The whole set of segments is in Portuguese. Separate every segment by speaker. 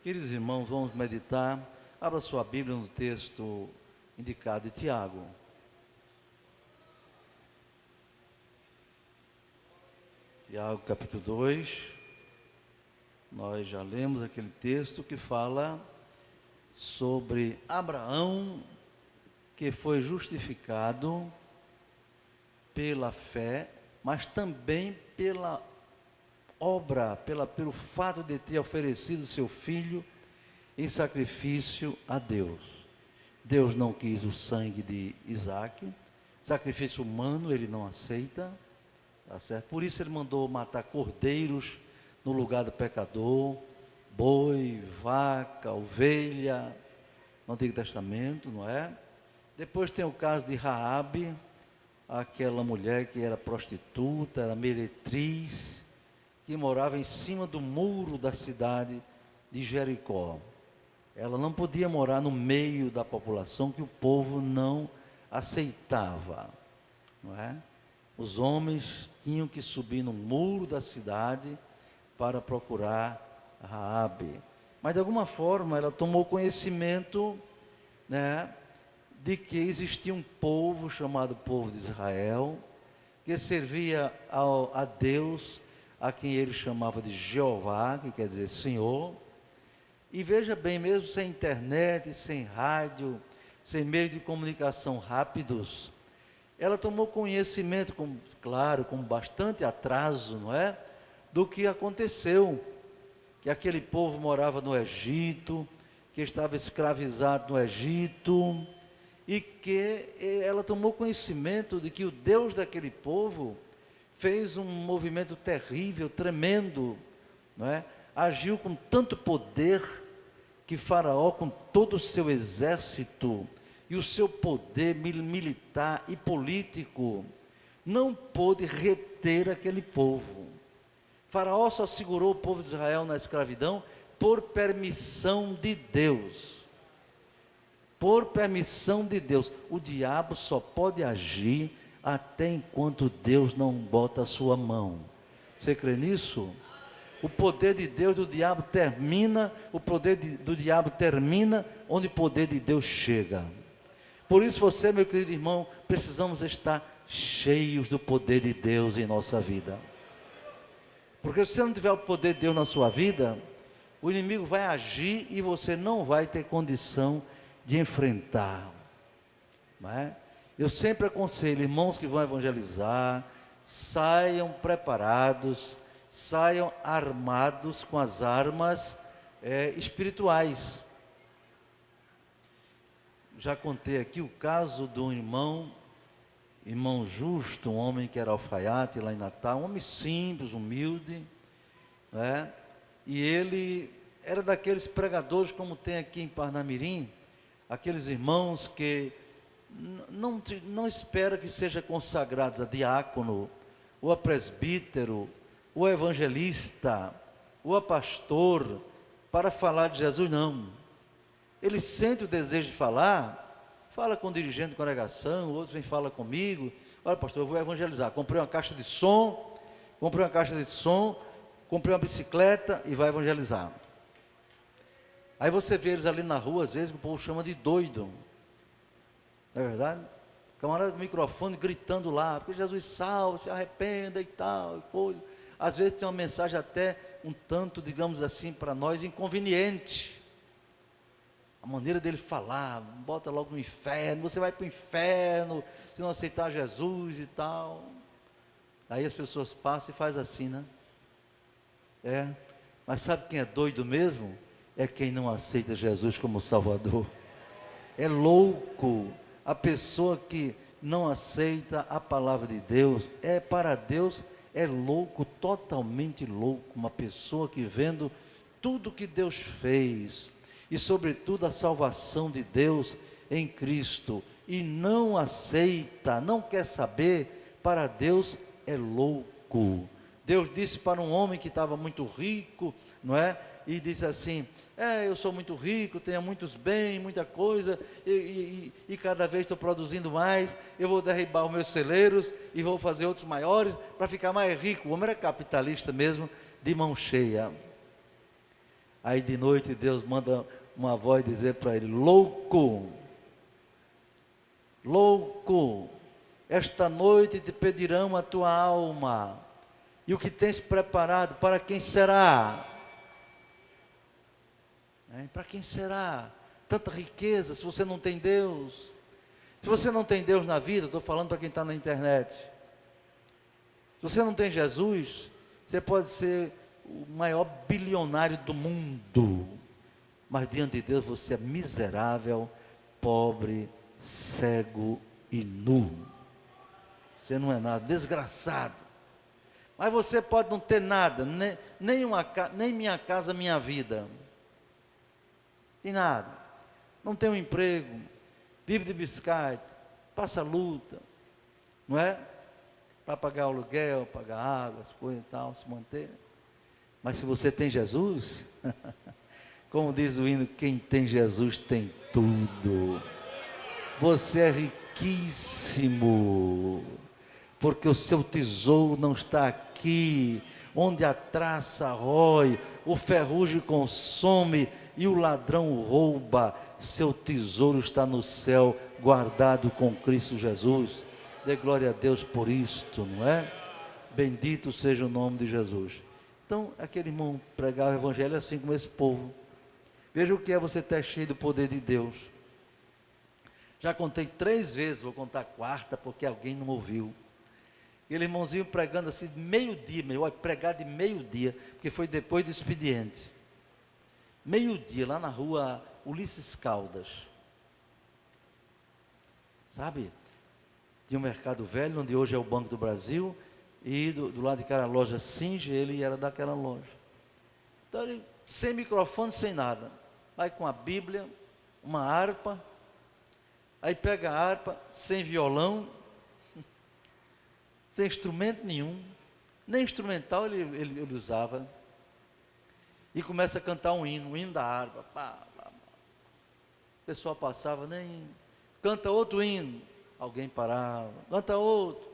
Speaker 1: Queridos irmãos, vamos meditar. Abra sua Bíblia no texto indicado de Tiago. Tiago capítulo 2. Nós já lemos aquele texto que fala sobre Abraão, que foi justificado pela fé, mas também pela obra, pelo fato de ter oferecido seu filho em sacrifício a Deus. Deus não quis o sangue de Isaque, sacrifício humano ele não aceita, tá certo? Por isso ele mandou matar cordeiros no lugar do pecador, boi, vaca, ovelha, no Antigo Testamento, não é? Depois tem o caso de Raabe, aquela mulher que era prostituta, era meretriz, que morava em cima do muro da cidade de Jericó. Ela não podia morar no meio da população que o povo não aceitava, não é? Os homens tinham que subir no muro da cidade para procurar Raabe. Mas de alguma forma ela tomou conhecimento, né, de que existia um povo chamado povo de Israel, que servia a Deus, a quem ele chamava de Jeová, que quer dizer Senhor. E veja bem, mesmo sem internet, sem rádio, sem meios de comunicação rápidos, ela tomou conhecimento, claro, com bastante atraso, não é? Do que aconteceu, que aquele povo morava no Egito, que estava escravizado no Egito, e que ela tomou conhecimento de que o Deus daquele povo fez um movimento terrível, tremendo, não é? Agiu com tanto poder que Faraó, com todo o seu exército e o seu poder militar e político, não pôde reter aquele povo. Faraó só segurou o povo de Israel na escravidão por permissão de Deus. Por permissão de Deus. O diabo só pode agir até enquanto Deus não bota a sua mão. Você crê nisso? O poder de Deus do diabo termina, o poder do diabo termina onde o poder de Deus chega. Por isso você, meu querido irmão, precisamos estar cheios do poder de Deus em nossa vida. Porque se você não tiver o poder de Deus na sua vida, o inimigo vai agir e você não vai ter condição de enfrentar, não é? Eu sempre aconselho, irmãos que vão evangelizar, saiam preparados, saiam armados com as armas espirituais. Já contei aqui o caso de um irmão Justo, um homem que era alfaiate lá em Natal, um homem simples, humilde, né? E ele era daqueles pregadores como tem aqui em Parnamirim, aqueles irmãos que não espera que seja consagrados a diácono, ou a presbítero, ou a evangelista, ou a pastor, para falar de Jesus, não. Ele sente o desejo de falar, fala com o dirigente da congregação, outros vem falar comigo, olha pastor, eu vou evangelizar, comprei uma caixa de som, comprei uma bicicleta e vai evangelizar. Aí você vê eles ali na rua, às vezes o povo chama de doido, não é verdade? Camarada do microfone gritando lá, porque Jesus salva, se arrependa e tal, e coisa. Às vezes tem uma mensagem até um tanto, digamos assim, para nós inconveniente. A maneira dele falar, bota logo no inferno, você vai para o inferno, se não aceitar Jesus e tal. Aí as pessoas passam e fazem assim, né? Mas sabe quem é doido mesmo? É quem não aceita Jesus como Salvador. É louco. A pessoa que não aceita a palavra de Deus, para Deus, é louco, totalmente louco. Uma pessoa que vendo tudo que Deus fez, e sobretudo a salvação de Deus em Cristo, e não aceita, não quer saber, para Deus é louco. Deus disse para um homem que estava muito rico, não é? E disse assim, eu sou muito rico, tenho muitos bens, muita coisa, e cada vez estou produzindo mais, eu vou derribar os meus celeiros, e vou fazer outros maiores, para ficar mais rico. O homem era capitalista mesmo, de mão cheia. Aí de noite Deus manda uma voz dizer para ele: louco, louco, esta noite te pedirão a tua alma, e o que tens preparado, para quem será? Para quem será? Tanta riqueza, se você não tem Deus. Se você não tem Deus na vida, estou falando para quem está na internet. Se você não tem Jesus, você pode ser o maior bilionário do mundo, mas diante de Deus você é miserável, pobre, cego e nu. Você não é nada, desgraçado. Mas você pode não ter nada, nem minha casa, minha vida. Tem nada. Não tem um emprego, vive de biscate, passa luta, não é? Para pagar o aluguel, pagar água, as coisas e tal, se manter. Mas se você tem Jesus, como diz o hino, quem tem Jesus tem tudo. Você é riquíssimo, porque o seu tesouro não está aqui, onde a traça rói, o ferrugem consome e o ladrão rouba. Seu tesouro está no céu, guardado com Cristo Jesus. Dê glória a Deus por isto, não é? Bendito seja o nome de Jesus. Então, aquele irmão pregava o evangelho assim como esse povo. Veja o que é você estar cheio do poder de Deus. Já contei 3 vezes, vou contar a 4ª, porque alguém não ouviu. Aquele irmãozinho pregando assim, meio-dia, pregar de meio-dia, porque foi depois do expediente. Meio-dia, lá na rua Ulisses Caldas. Sabe? Tinha um mercado velho, onde hoje é o Banco do Brasil, e do lado de cá era a loja Singe, ele era daquela loja. Então ele, sem microfone, sem nada, vai com a Bíblia, uma harpa, aí pega a harpa, sem violão, sem instrumento nenhum, nem instrumental ele usava, e começa a cantar um hino da harpa, pá, pá, pá. O pessoal passava, nem, canta outro hino, alguém parava, canta outro,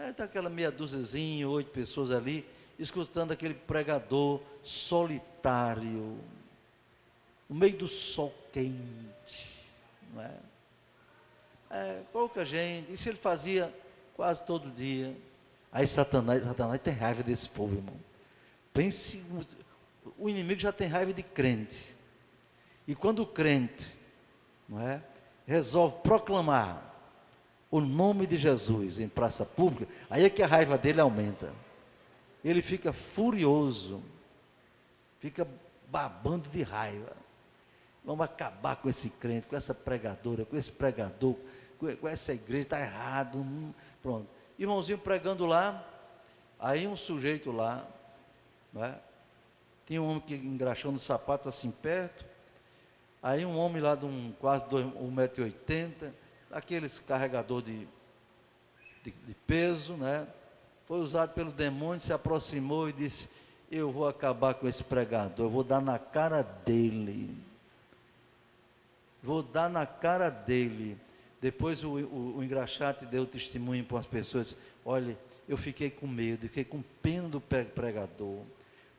Speaker 1: está aquela meia dúziazinha, 8 pessoas ali, escutando aquele pregador solitário, no meio do sol quente, não é? Pouca gente, isso ele fazia quase todo dia. Aí Satanás tem raiva desse povo, irmão. Pense, o inimigo já tem raiva de crente, e quando o crente, não é, resolve proclamar o nome de Jesus em praça pública, aí é que a raiva dele aumenta. Ele fica furioso, fica babando de raiva. Vamos acabar com esse crente, com essa pregadora, com esse pregador, com essa igreja, está errado. Pronto. Irmãozinho pregando lá, aí um sujeito lá, não é? Tinha um homem que engraxando o sapato assim perto, aí um homem lá de quase 1,80 m, aqueles carregador de peso, né? Foi usado pelo demônio, se aproximou e disse: eu vou acabar com esse pregador, eu vou dar na cara dele. Vou dar na cara dele. Depois o engraxate deu testemunho para as pessoas: olha, eu fiquei com medo, fiquei com pena do pregador,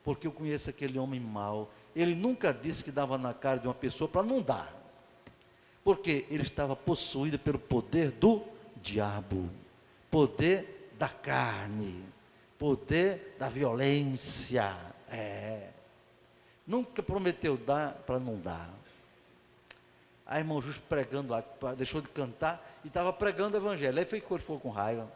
Speaker 1: porque eu conheço aquele homem mau. Ele nunca disse que dava na cara de uma pessoa para não dar, porque ele estava possuído pelo poder do diabo, poder da carne, poder da violência. Nunca prometeu dar para não dar. Aí irmão Justo pregando lá, deixou de cantar e estava pregando o evangelho. Aí ele ficou com raiva.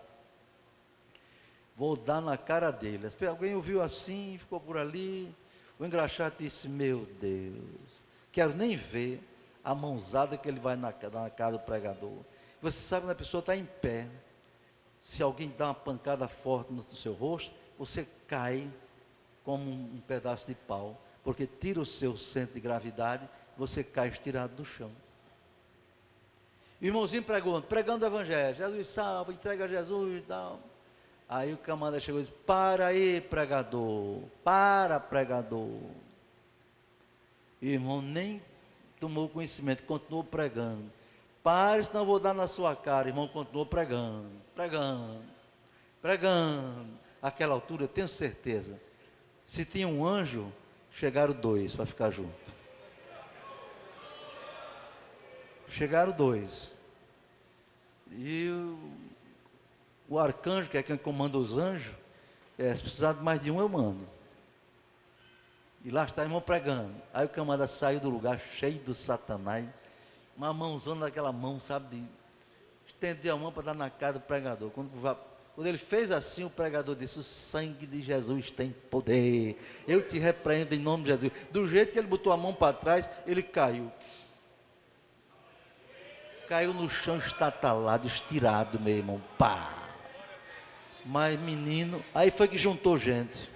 Speaker 1: Vou dar na cara dele. Alguém ouviu assim, ficou por ali. O engraxate disse: meu Deus, quero nem ver a mãozada que ele vai dar na cara do pregador. Você sabe, quando a pessoa está em pé, se alguém dá uma pancada forte no seu rosto, você cai como um pedaço de pau, porque tira o seu centro de gravidade, você cai estirado do chão. O irmãozinho pregando o evangelho: Jesus salva, entrega a Jesus e tal. Aí o camarada chegou e disse: para aí, pregador, para, pregador. E o irmão nem tomou conhecimento, continuou pregando. Pare, senão eu vou dar na sua cara. O irmão continuou pregando. Aquela altura, eu tenho certeza, se tinha um anjo, chegaram 2 para ficar junto. Chegaram 2. E o arcanjo, que é quem comanda os anjos, se precisar de mais de um, eu mando. E lá está o irmão pregando. Aí o camarada saiu do lugar cheio do Satanás, uma mãozona daquela mão, sabe, de estender a mão para dar na cara do pregador. Quando ele fez assim, o pregador disse: o sangue de Jesus tem poder, eu te repreendo em nome de Jesus. Do jeito que ele botou a mão para trás, ele caiu no chão, estatalado, estirado, meu irmão, pá. Mas menino, aí foi que juntou gente,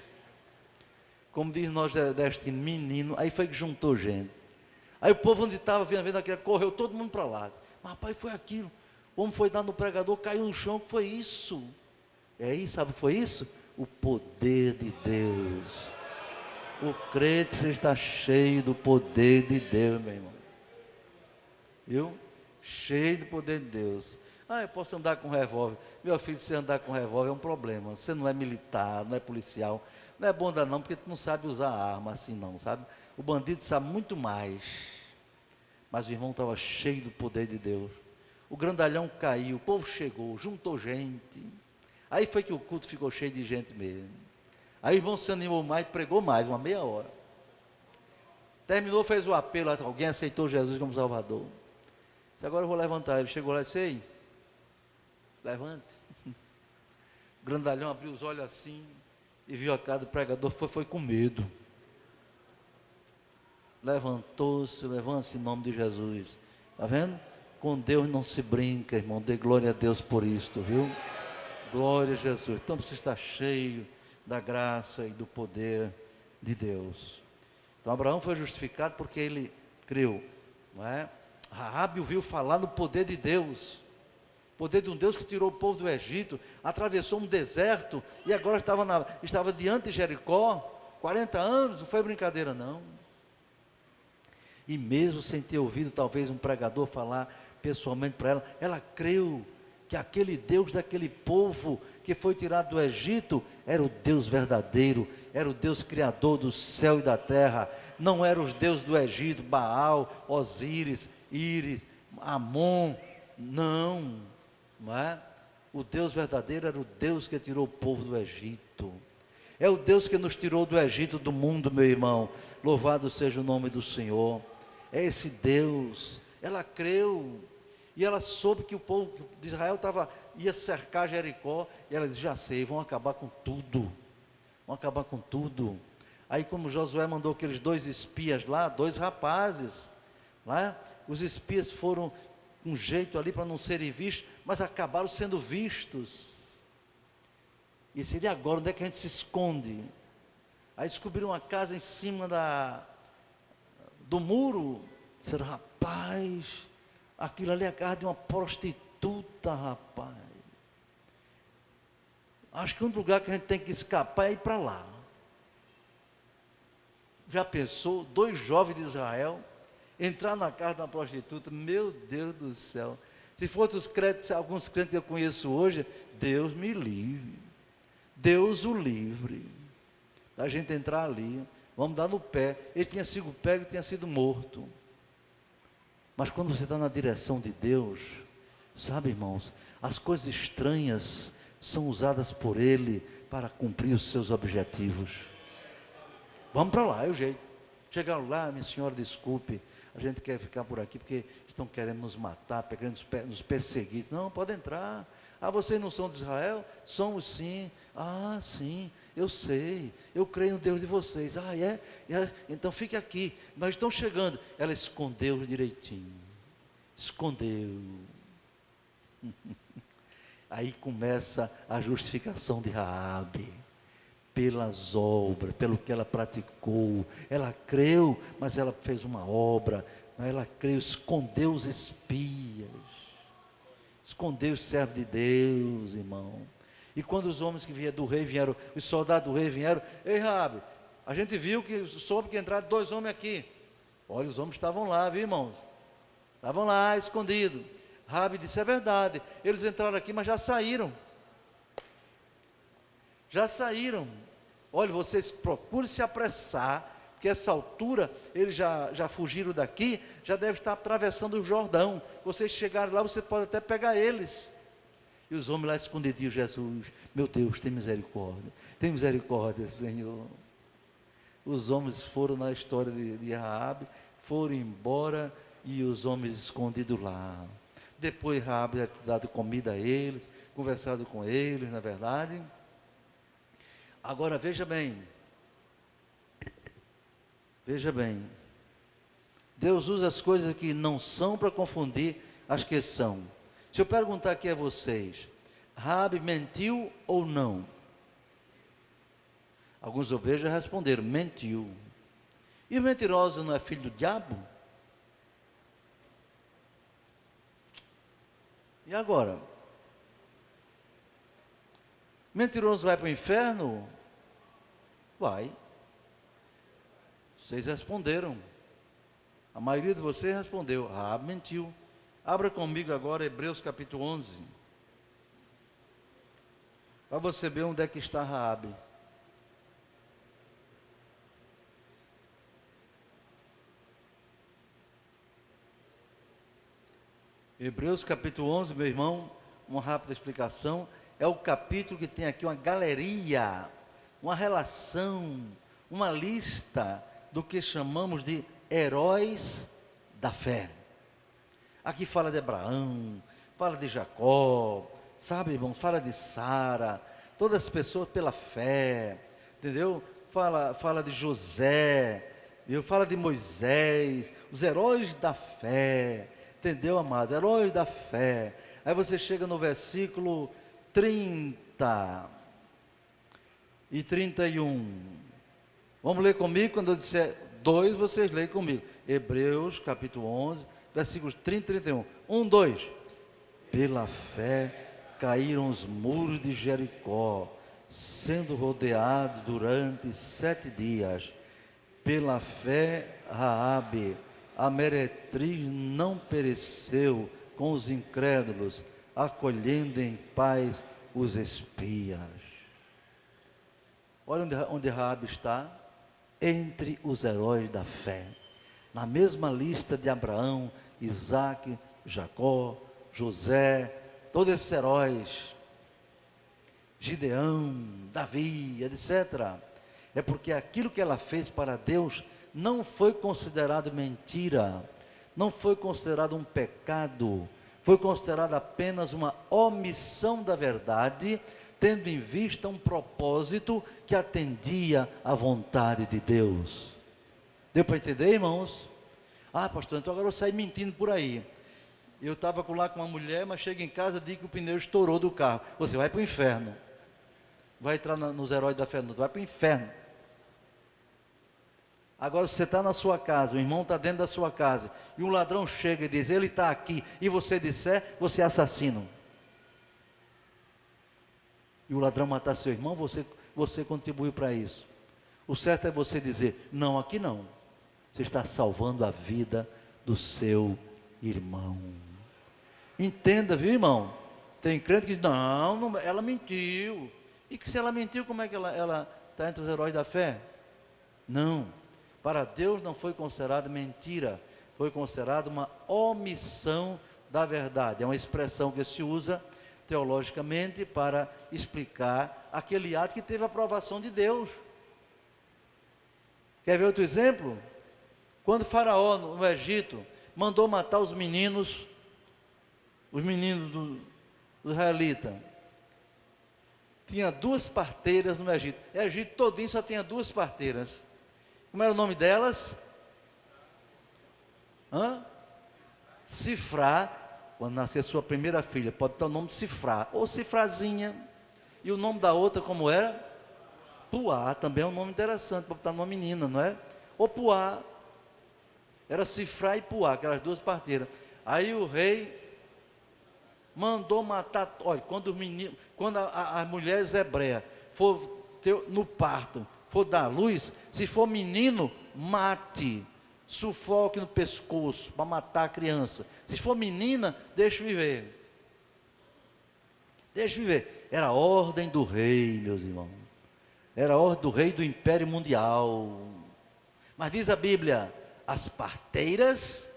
Speaker 1: como diz nós deste menino, aí foi que juntou gente. Aí o povo onde estava vendo aquilo, correu todo mundo para lá. Mas rapaz, foi aquilo, o homem foi dar no pregador, caiu no chão, o que foi isso? Sabe o que foi isso? O poder de Deus. O crente precisa estar cheio do poder de Deus, meu irmão. Viu? Cheio do poder de Deus. Eu posso andar com revólver. Meu filho, se andar com revólver é um problema. Você não é militar, não é policial. Não é bom dar não, porque tu não sabe usar arma assim não, sabe? O bandido sabe muito mais. Mas o irmão estava cheio do poder de Deus. O grandalhão caiu, o povo chegou, juntou gente. Aí foi que o culto ficou cheio de gente mesmo. Aí o irmão se animou mais, pregou mais, uma meia hora. Terminou, fez o apelo, alguém aceitou Jesus como Salvador. Disse: agora eu vou levantar. Ele chegou lá e disse: ei, levante. O grandalhão abriu os olhos assim e viu a cara do pregador, foi com medo. Levantou-se, levanta-se em nome de Jesus. Está vendo? Com Deus não se brinca, irmão. Dê glória a Deus por isto, viu? Glória a Jesus. Então precisa estar cheio da graça e do poder de Deus. Então Abraão foi justificado porque ele creu, não é? Raabe ouviu falar no poder de Deus, poder de um Deus que tirou o povo do Egito, atravessou um deserto e agora estava diante de Jericó, 40 anos, não foi brincadeira não. E mesmo sem ter ouvido talvez um pregador falar pessoalmente para ela, ela creu que aquele Deus daquele povo que foi tirado do Egito era o Deus verdadeiro, era o Deus criador do céu e da terra, não era os deuses do Egito, Baal, Osíris, Íris, Amon, não é? O Deus verdadeiro era o Deus que tirou o povo do Egito, é o Deus que nos tirou do Egito, do mundo, meu irmão, louvado seja o nome do Senhor, é esse Deus. Ela creu, e ela soube que o povo de Israel ia cercar Jericó, e ela disse: já sei, vão acabar com tudo, aí como Josué mandou aqueles 2 espias lá, 2 rapazes, lá, os espias foram com jeito ali para não serem vistos, mas acabaram sendo vistos, e seria agora, onde é que a gente se esconde? Aí descobriram uma casa em cima do muro, disseram: rapaz, aquilo ali é a casa de uma prostituta, rapaz, acho que um lugar que a gente tem que escapar é ir para lá. Já pensou, 2 jovens de Israel entrar na casa de uma prostituta? Meu Deus do céu, se for outros crentes, alguns crentes que eu conheço hoje, Deus me livre, Deus o livre, da gente entrar ali, vamos dar no pé. Ele tinha sido pego e tinha sido morto. Mas quando você está na direção de Deus, sabe, irmãos, as coisas estranhas são usadas por Ele para cumprir os seus objetivos. Vamos para lá, é o jeito. Chegaram lá: minha senhora, desculpe, a gente quer ficar por aqui porque estão querendo nos matar, querendo nos perseguir. Não, pode entrar. Vocês não são de Israel? Somos sim. Sim, eu sei, eu creio no Deus de vocês. É? Então fique aqui, nós estamos chegando. Ela escondeu direitinho, escondeu. Aí começa a justificação de Raabe, pelas obras, pelo que ela praticou. Ela creu, mas ela fez uma obra. Ela creu, escondeu os espias, escondeu os servos de Deus, irmão. E quando os homens que vinham do rei vieram, os soldados do rei vieram: ei, Raabe, a gente viu que soube que entraram 2 homens aqui. Olha, os homens estavam lá, viu, irmãos? Estavam lá, escondidos. Raabe disse: é verdade, eles entraram aqui, mas já saíram. Olha, vocês procurem se apressar, porque essa altura, eles já fugiram daqui, já deve estar atravessando o Jordão. Vocês chegarem lá, você pode até pegar eles. E os homens lá escondidos, Jesus, meu Deus, tem misericórdia, Senhor. Os homens foram na história de Raabe, foram embora, e os homens escondidos lá. Depois Raabe deve ter dado comida a eles, conversado com eles, na verdade. Agora veja bem, Deus usa as coisas que não são para confundir as que são. Se eu perguntar aqui a vocês, Raabe mentiu ou não? Alguns eu vejo já responderam, mentiu. E o mentiroso não é filho do diabo? E agora? Mentiroso vai para o inferno? Vai. Vocês responderam. A maioria de vocês respondeu. Raabe mentiu. Abra comigo agora Hebreus capítulo 11. Para você ver onde é que está Raabe. Hebreus capítulo 11, meu irmão, uma rápida explicação. É o capítulo que tem aqui uma galeria, uma relação, uma lista do que chamamos de heróis da fé. Aqui fala de Abraão, fala de Jacó, sabe, irmão, fala de Sara, todas as pessoas pela fé, entendeu? Fala de José, viu? Fala de Moisés, os heróis da fé, entendeu, amados? Heróis da fé. Aí você chega no versículo 30 e 31. Vamos ler comigo? Quando eu disser 2, vocês leem comigo. Hebreus capítulo 11, versículos 30 e 31. 1, 2. Pela fé caíram os muros de Jericó, sendo rodeados durante 7 dias. Pela fé, Raabe, a meretriz, não pereceu com os incrédulos, acolhendo em paz os espias. Olha onde Raabe está, entre os heróis da fé, na mesma lista de Abraão, Isaque, Jacó, José, todos esses heróis, Gideão, Davi, etc. É porque aquilo que ela fez para Deus não foi considerado mentira, não foi considerado um pecado, foi considerado apenas uma omissão da verdade, tendo em vista um propósito que atendia à vontade de Deus. Deu para entender, irmãos? Ah, pastor, então agora eu saí mentindo por aí. Eu estava lá com uma mulher, mas chego em casa, digo que o pneu estourou do carro. Você vai para o inferno. Vai entrar nos heróis da fé, não, vai para o inferno. Agora você está na sua casa, o irmão está dentro da sua casa, e um ladrão chega e diz, ele está aqui, e você disser, você é assassino. E o ladrão matar seu irmão, você contribuiu para isso. O certo é você dizer, não, aqui não. Você está salvando a vida do seu irmão. Entenda, viu, irmão? Tem crente que diz, não, ela mentiu. E que se ela mentiu, como é que ela está entre os heróis da fé? Não. Para Deus não foi considerado mentira, foi considerado uma omissão da verdade. É uma expressão que se usa teologicamente para explicar aquele ato que teve a aprovação de Deus. Quer ver outro exemplo? Quando Faraó, no Egito, mandou matar os meninos do israelita, tinha 2 parteiras no Egito. O Egito todinho só tinha 2 parteiras. Como era o nome delas? Cifrá. Quando nascer sua primeira filha, pode ter o nome de Cifrá, ou Cifrazinha. E o nome da outra como era? Puá, também é um nome interessante, para botar numa menina, não é? Ou Puá. Era Cifrá e Puá, aquelas 2 parteiras. Aí o rei mandou matar, olha, quando as mulheres hebreias for no parto, for dar luz, se for menino, mate, sufoque no pescoço, para matar a criança. Se for menina, deixe viver. Deixe viver. Era a ordem do rei, meus irmãos. Era a ordem do rei do Império Mundial. Mas diz a Bíblia, as parteiras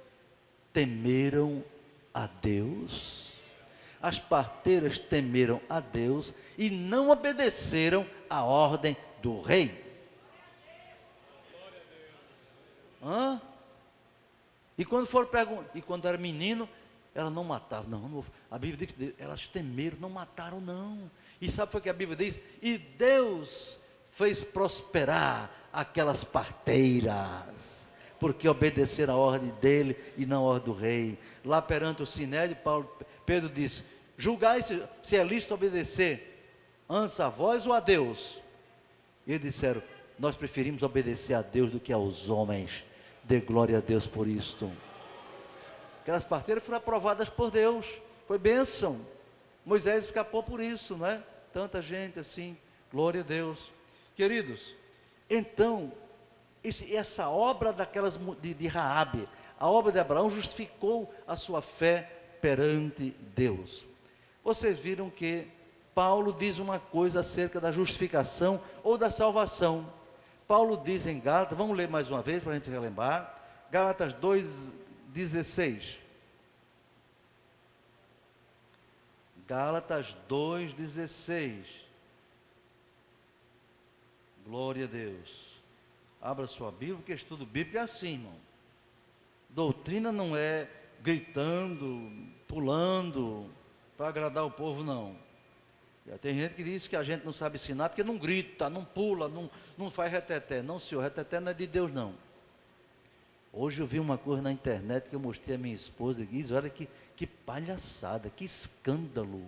Speaker 1: temeram a Deus. As parteiras temeram a Deus e não obedeceram à ordem do rei. Hã? E quando foram perguntar, e quando era menino, ela não matava. Não, a Bíblia diz que elas temeram, não mataram não. E sabe o que a Bíblia diz? E Deus fez prosperar aquelas parteiras, porque obedeceram a ordem dele e não a ordem do rei. Lá perante o Sinédrio, Pedro disse, julgai se é lícito obedecer antes a vós ou a Deus. E eles disseram, nós preferimos obedecer a Deus do que aos homens. Dê glória a Deus por isto. Aquelas parteiras foram aprovadas por Deus, foi bênção. Moisés escapou por isso, não é? Tanta gente assim, glória a Deus. Queridos, então, essa obra de Raabe, a obra de Abraão justificou a sua fé perante Deus. Vocês viram que Paulo diz uma coisa acerca da justificação ou da salvação. Paulo diz em Gálatas, vamos ler mais uma vez para a gente relembrar, Gálatas 2,16. Gálatas 2,16. Glória a Deus. Abra sua Bíblia, porque estudo bíblico é assim, irmão. Doutrina não é gritando, pulando, para agradar o povo, não. Já tem gente que diz que a gente não sabe ensinar porque não grita, não pula, não faz reteté. Não, senhor, reteté não é de Deus, não. Hoje eu vi uma coisa na internet que eu mostrei à minha esposa e disse, olha que palhaçada, que escândalo.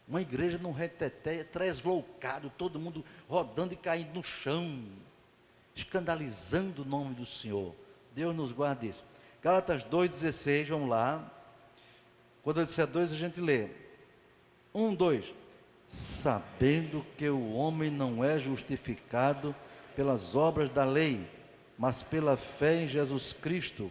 Speaker 1: Uma igreja num reteté, tresloucado, todo mundo rodando e caindo no chão, escandalizando o nome do Senhor. Deus nos guarde isso. Gálatas 2,16, vamos lá. Quando eu disser 2, a gente lê. 1, 2. Sabendo que o homem não é justificado pelas obras da lei, mas pela fé em Jesus Cristo,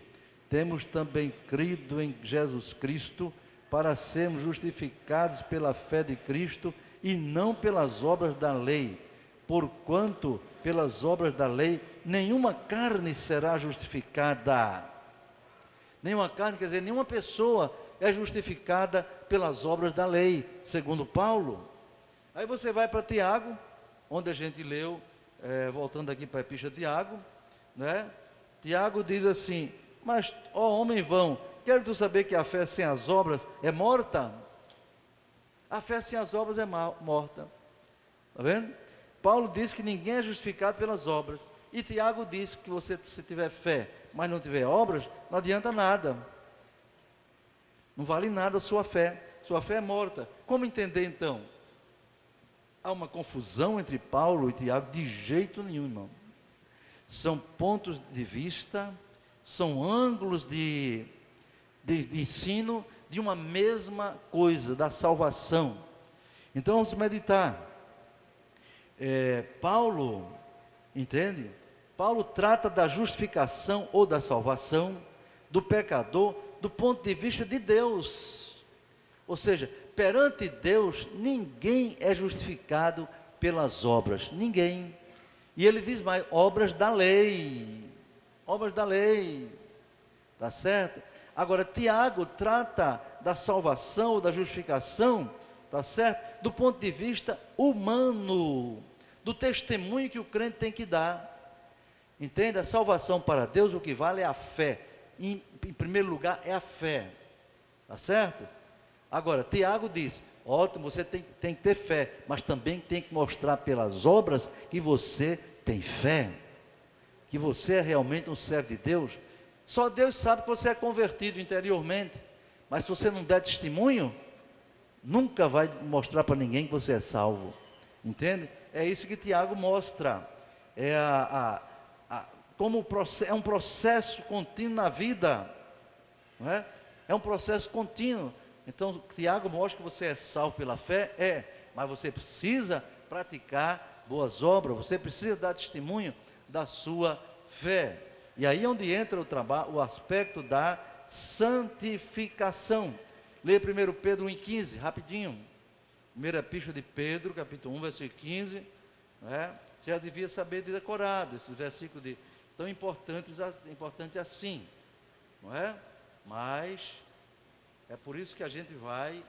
Speaker 1: temos também crido em Jesus Cristo, para sermos justificados pela fé de Cristo, e não pelas obras da lei, porquanto pelas obras da lei, nenhuma carne será justificada. Nenhuma carne, quer dizer, nenhuma pessoa é justificada pelas obras da lei, segundo Paulo. Aí você vai para Tiago, onde a gente leu, voltando aqui para a epístola de Tiago, né? Tiago diz assim, mas, ó homem vão, quero tu saber que a fé sem as obras é morta? A fé sem as obras é morta. Está vendo? Paulo diz que ninguém é justificado pelas obras. E Tiago diz que você, se tiver fé, mas não tiver obras, não adianta nada. Não vale nada a sua fé. Sua fé é morta. Como entender então? Há uma confusão entre Paulo e Tiago? De jeito nenhum, irmão. São pontos de vista, são ângulos de ensino de uma mesma coisa, da salvação. Então vamos meditar. Paulo, entende? Paulo trata da justificação ou da salvação do pecador do ponto de vista de Deus. Ou seja, perante Deus, ninguém é justificado pelas obras, ninguém. E ele diz mais, obras da lei, tá certo? Agora, Tiago trata da salvação, da justificação, tá certo? Do ponto de vista humano, do testemunho que o crente tem que dar. Entende? A salvação para Deus, o que vale é a fé. Em primeiro lugar, é a fé, tá certo? Agora, Tiago diz, ótimo, você tem que ter fé, mas também tem que mostrar pelas obras que você tem fé, que você é realmente um servo de Deus. Só Deus sabe que você é convertido interiormente, mas se você não der testemunho, nunca vai mostrar para ninguém que você é salvo, entende? É isso que Tiago mostra, como é um processo contínuo na vida, não é? É um processo contínuo. Então, Tiago mostra que você é salvo pela fé, mas você precisa praticar boas obras, você precisa dar testemunho da sua fé. E aí é onde entra o aspecto da santificação. Leia 1 Pedro 1,15, rapidinho. Primeira epístola de Pedro, capítulo 1, versículo 15. Né? Você já devia saber de decorado esses versículos de tão importante assim, não é? Mas é por isso que a gente vai,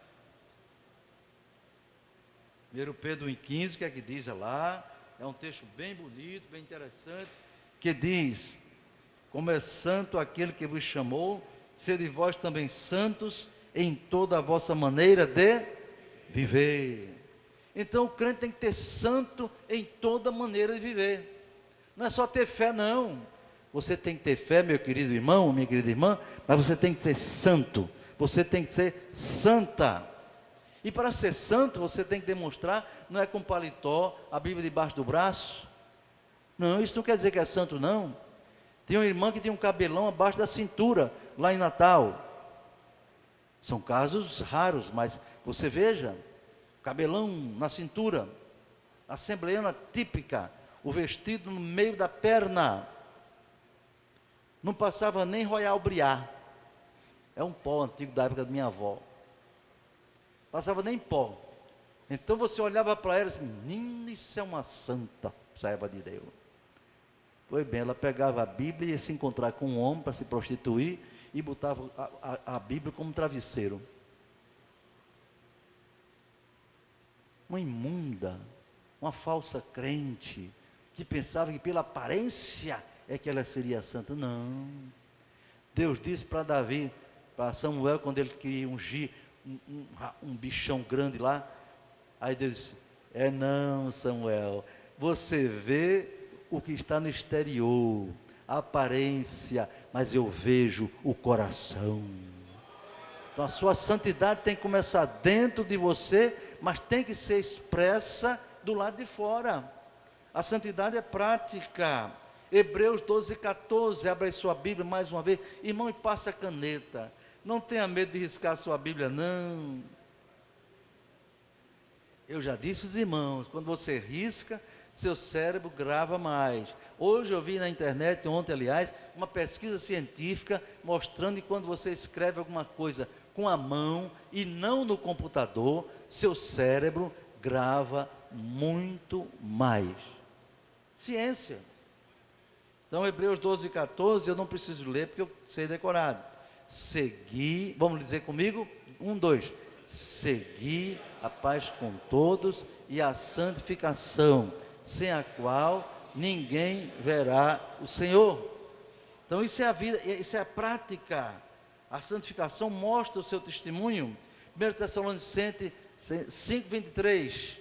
Speaker 1: 1 Pedro 1,15, que é que diz lá, é um texto bem bonito, bem interessante, que diz: como é santo aquele que vos chamou, sede vós também santos em toda a vossa maneira de viver. Então o crente tem que ter santo em toda maneira de viver. Não é só ter fé, não. Você tem que ter fé, meu querido irmão, minha querida irmã, mas você tem que ter santo. Você tem que ser santa. E para ser santo, você tem que demonstrar, não é com paletó, a Bíblia debaixo do braço. Não, isso não quer dizer que é santo, não. Tem uma irmã que tem um cabelão abaixo da cintura, lá em Natal. São casos raros, mas você veja, cabelão na cintura, assembleiana típica, o vestido no meio da perna, não passava nem Royal Briar, é um pó antigo da época da minha avó, passava nem pó. Então você olhava para ela e disse: menina, isso é uma santa, saiba de Deus. Pois bem, ela pegava a Bíblia e ia se encontrar com um homem para se prostituir e botava a Bíblia como travesseiro. Uma imunda, uma falsa crente, que pensava que pela aparência é que ela seria santa. Não. Deus disse para Davi, para Samuel, quando ele queria ungir um bichão grande lá, aí Deus disse: não, Samuel, você vê o que está no exterior, a aparência, mas eu vejo o coração. Então a sua santidade tem que começar dentro de você, mas tem que ser expressa do lado de fora. A santidade é prática. Hebreus 12:14, abre aí sua Bíblia mais uma vez, irmão, e passa a caneta. Não tenha medo de riscar sua Bíblia, não. Eu já disse aos irmãos, quando você risca, seu cérebro grava mais. Hoje eu vi na internet, ontem aliás, uma pesquisa científica mostrando que quando você escreve alguma coisa com a mão e não no computador, seu cérebro grava muito mais. Ciência. Então Hebreus 12:14, eu não preciso ler porque eu sei decorado. Segui, vamos dizer comigo? 1, 2. Segui a paz com todos e a santificação, sem a qual ninguém verá o Senhor. Então isso é a vida, isso é a prática. A santificação mostra o seu testemunho. 1 Tessalonicenses 5:23.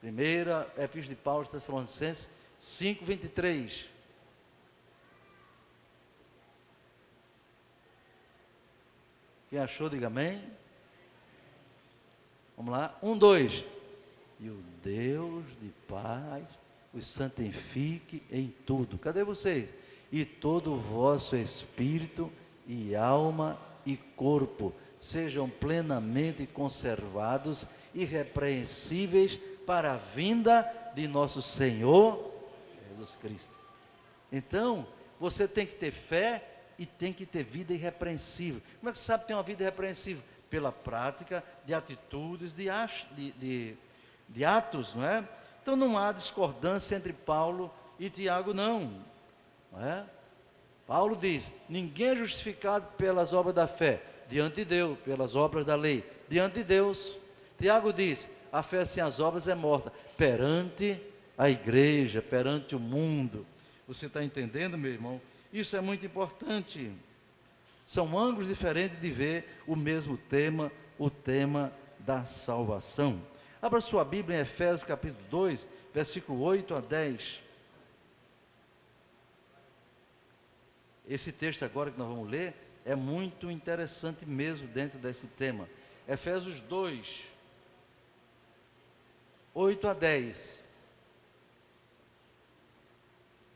Speaker 1: Primeira Epístola de Paulo aos Tessalonicenses 5:23. Quem achou, diga amém. Vamos lá, 1, 2. E o Deus de paz os santifique em tudo. Cadê vocês? E todo o vosso espírito e alma e corpo sejam plenamente conservados, irrepreensíveis para a vinda de nosso Senhor Jesus Cristo. Então, você tem que ter fé e tem que ter vida irrepreensível. Como é que você sabe ter uma vida irrepreensível? Pela prática de atitudes, de atos, não é? Então não há discordância entre Paulo e Tiago, não é? Paulo diz: ninguém é justificado pelas obras da fé, diante de Deus, pelas obras da lei, diante de Deus. Tiago diz: a fé sem as obras é morta, perante a igreja, perante o mundo. Você está entendendo, meu irmão? Isso é muito importante. São ângulos diferentes de ver o mesmo tema, o tema da salvação. Abra sua Bíblia em Efésios capítulo 2, versículo 8 a 10. Esse texto agora que nós vamos ler é muito interessante mesmo dentro desse tema. Efésios 2, 8 a 10.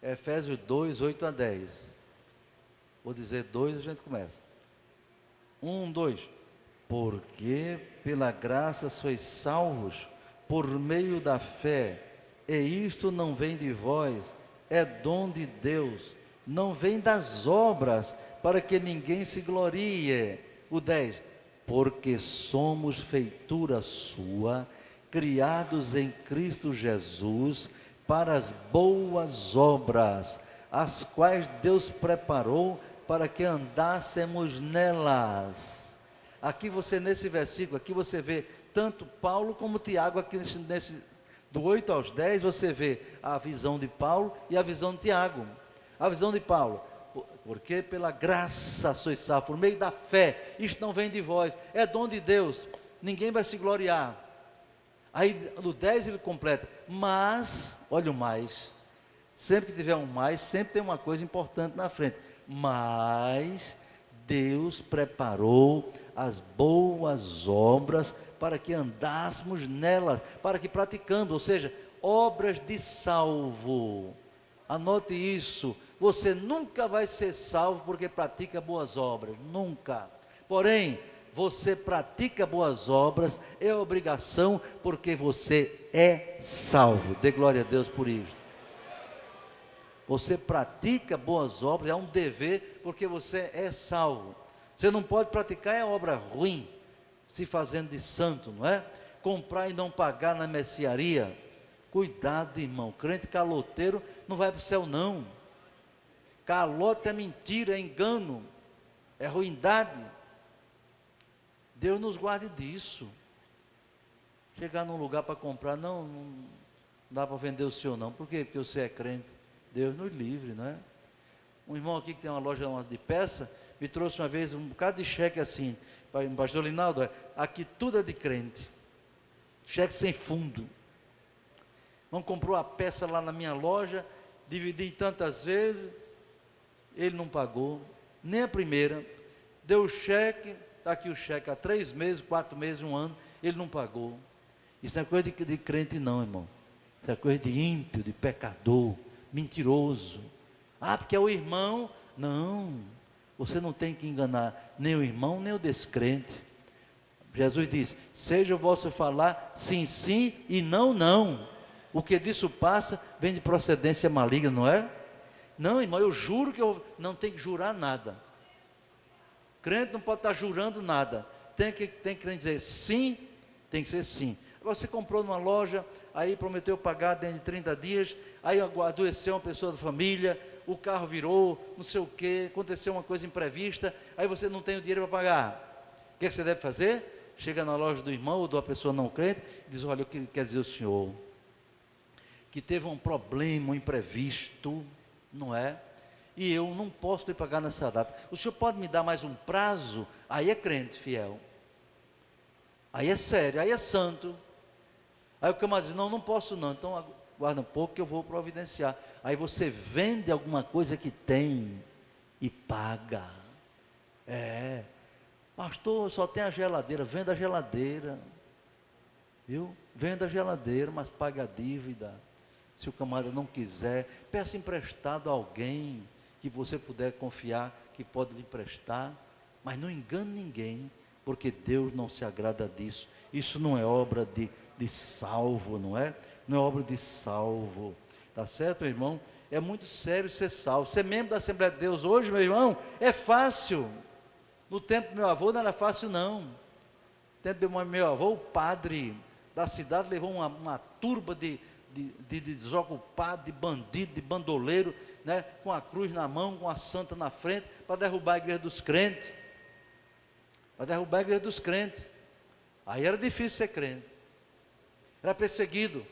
Speaker 1: Efésios 2, 8 a 10. Vou dizer 2 e a gente começa. 1, 2. Porque pela graça sois salvos por meio da fé, e isto não vem de vós, é dom de Deus, não vem das obras, para que ninguém se glorie. O 10. Porque somos feitura sua, criados em Cristo Jesus, para as boas obras, as quais Deus preparou para que andássemos nelas. Aqui você, nesse versículo, aqui você vê tanto Paulo como Tiago, aqui do 8 aos 10, você vê a visão de Paulo e a visão de Tiago. A visão de Paulo, porque pela graça sois salvos, por meio da fé, isto não vem de vós, é dom de Deus, ninguém vai se gloriar. Aí no 10 ele completa, mas, olha o mais, sempre que tiver um mais, sempre tem uma coisa importante na frente, mas Deus preparou as boas obras para que andássemos nelas, para que praticamos, ou seja, obras de salvo. Anote isso, você nunca vai ser salvo porque pratica boas obras, nunca. Porém, você pratica boas obras, é obrigação, porque você é salvo. Dê glória a Deus por isso. Você pratica boas obras, é um dever, porque você é salvo. Você não pode praticar é obra ruim, se fazendo de santo, não é? Comprar e não pagar na mercearia. Cuidado, irmão, crente caloteiro não vai para o céu não. Calote é mentira, é engano, é ruindade. Deus nos guarde disso. Chegar num lugar para comprar, não dá para vender o senhor não. Por quê? Porque você é crente. Deus nos livre, não é? Um irmão aqui que tem uma loja de peça, me trouxe uma vez um bocado de cheque assim, pastor Linaldo, aqui tudo é de crente, cheque sem fundo. Não comprou a peça lá na minha loja, dividi em tantas vezes, ele não pagou, nem a primeira, deu o cheque, está aqui o cheque há 3 meses, 4 meses, 1 ano, ele não pagou. Isso não é coisa de crente não, irmão, isso é coisa de ímpio, de pecador, mentiroso. Ah, porque é o irmão. Não, você não tem que enganar nem o irmão, nem o descrente. Jesus diz, seja o vosso falar sim, sim e não, não. O que disso passa, vem de procedência maligna, não é? Não, irmão, eu juro que eu não tenho que jurar nada. Crente não pode estar jurando nada. Tem que dizer sim, tem que ser sim. Agora você comprou numa loja, aí prometeu pagar dentro de 30 dias, aí adoeceu uma pessoa da família, o carro virou, não sei o que, aconteceu uma coisa imprevista, aí você não tem o dinheiro para pagar. O que você deve fazer? Chega na loja do irmão ou de uma pessoa não crente, e diz, olha, o que quer dizer o senhor? Que teve um problema, um imprevisto, não é? E eu não posso lhe pagar nessa data. O senhor pode me dar mais um prazo? Aí é crente fiel. Aí é sério, aí é santo. Aí o camarada diz, não posso não, então aguarda um pouco que eu vou providenciar. Aí você vende alguma coisa que tem e paga. Pastor, só tem a geladeira, venda a geladeira. Viu? Venda a geladeira, mas pague a dívida. Se o camarada não quiser, peça emprestado a alguém que você puder confiar, que pode lhe emprestar, mas não engane ninguém, porque Deus não se agrada disso. Isso não é obra de salvo, não é? Não é obra de salvo, tá certo, meu irmão? É muito sério ser salvo. Ser membro da Assembleia de Deus hoje, meu irmão, é fácil. No tempo do meu avô não era fácil não. No tempo do meu avô, o padre da cidade levou uma turba de desocupado, de bandido, de bandoleiro, né, com a cruz na mão, com a santa na frente, para derrubar a igreja dos crentes. Para derrubar a igreja dos crentes. Aí era difícil ser crente. Era perseguido.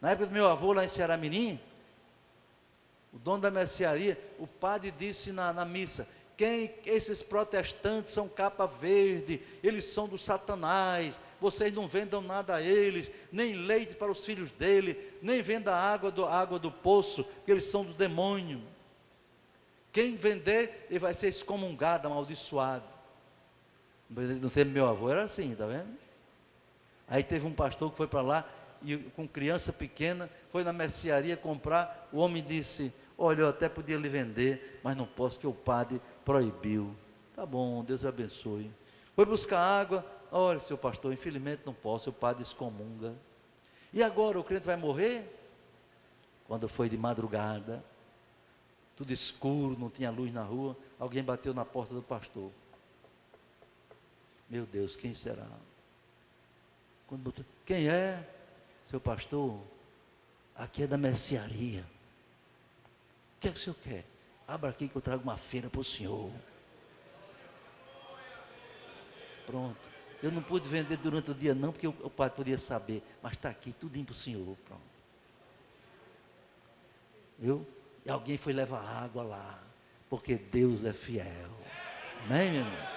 Speaker 1: Na época do meu avô, lá em Ceará Mirim, o dono da mercearia, o padre disse na missa, esses protestantes são capa verde, eles são do Satanás, vocês não vendam nada a eles, nem leite para os filhos dele, nem venda água do poço, porque eles são do demônio. Quem vender, ele vai ser excomungado, amaldiçoado. No tempo do meu avô era assim, está vendo? Aí teve um pastor que foi para lá, e com criança pequena, foi na mercearia comprar, o homem disse, olha, eu até podia lhe vender, mas não posso, que o padre proibiu. Tá bom, Deus abençoe. Foi buscar água, olha, seu pastor, infelizmente não posso, o padre excomunga. E agora, o crente vai morrer? Quando foi de madrugada, tudo escuro, não tinha luz na rua, alguém bateu na porta do pastor. Meu Deus, quem será? Quando botou, quem é? Seu pastor, aqui é da mercearia. O que é que o senhor quer? Abra aqui que eu trago uma feira para o senhor. Pronto. Eu não pude vender durante o dia não, porque o padre podia saber. Mas está aqui, tudinho para o senhor. Pronto. Viu? E alguém foi levar água lá. Porque Deus é fiel. Amém, meu irmão?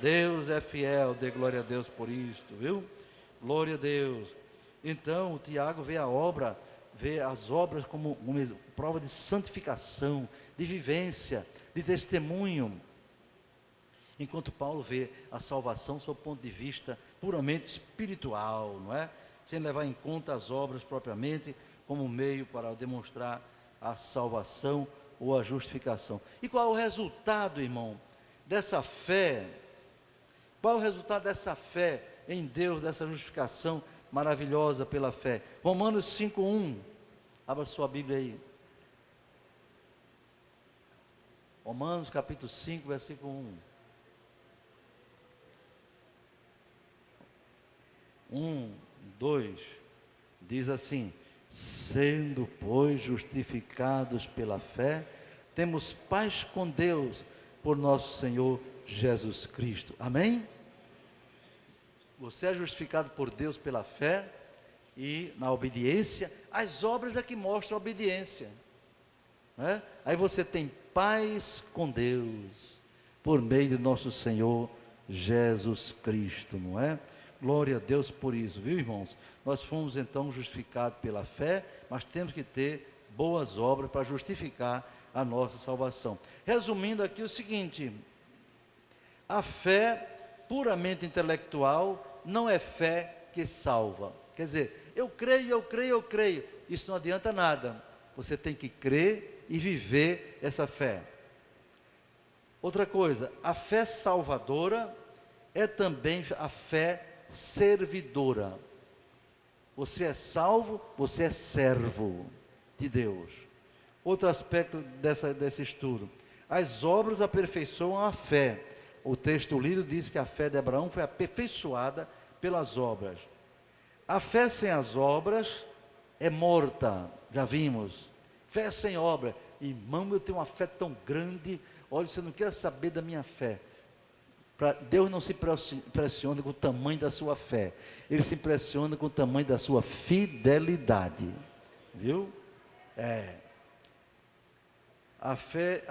Speaker 1: Deus é fiel. Dê glória a Deus por isto, viu? Glória a Deus. Então, o Tiago vê as obras como uma prova de santificação, de vivência, de testemunho. Enquanto Paulo vê a salvação sob o ponto de vista puramente espiritual, não é? Sem levar em conta as obras propriamente como meio para demonstrar a salvação ou a justificação. E qual é o resultado, irmão, dessa fé? Qual é o resultado dessa fé em Deus, dessa justificação maravilhosa pela fé? Romanos 5:1. Abra sua Bíblia aí. Romanos capítulo 5, versículo 1. 2, diz assim: sendo, pois, justificados pela fé, temos paz com Deus por nosso Senhor Jesus Cristo. Amém? Você é justificado por Deus pela fé e na obediência. As obras é que mostram a obediência, né? Aí você tem paz com Deus por meio de nosso Senhor Jesus Cristo, não é? Glória a Deus por isso, viu, irmãos? Nós fomos então justificados pela fé, mas temos que ter boas obras para justificar a nossa salvação. Resumindo aqui o seguinte: a fé puramente intelectual não é fé que salva. Quer dizer, eu creio, isso não adianta nada. Você tem que crer e viver essa fé. Outra coisa, a fé salvadora é também a fé servidora. Você é salvo, você é servo de Deus. Outro aspecto desse estudo: as obras aperfeiçoam a fé. O texto lido diz que a fé de Abraão foi aperfeiçoada pelas obras. A fé sem as obras é morta, já vimos. Fé sem obra. Irmão, eu tenho uma fé tão grande. Olha, você não quer saber da minha fé. Deus não se impressiona com o tamanho da sua fé. Ele se impressiona com o tamanho da sua fidelidade. Viu? A fé,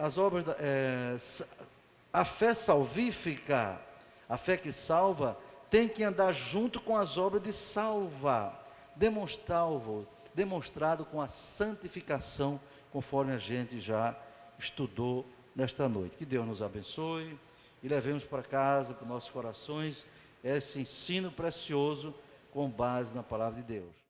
Speaker 1: a fé salvífica, a fé que salva, tem que andar junto com as obras de salvar, demonstrado com a santificação, conforme a gente já estudou nesta noite. Que Deus nos abençoe e levemos para casa, para nossos corações, esse ensino precioso com base na palavra de Deus.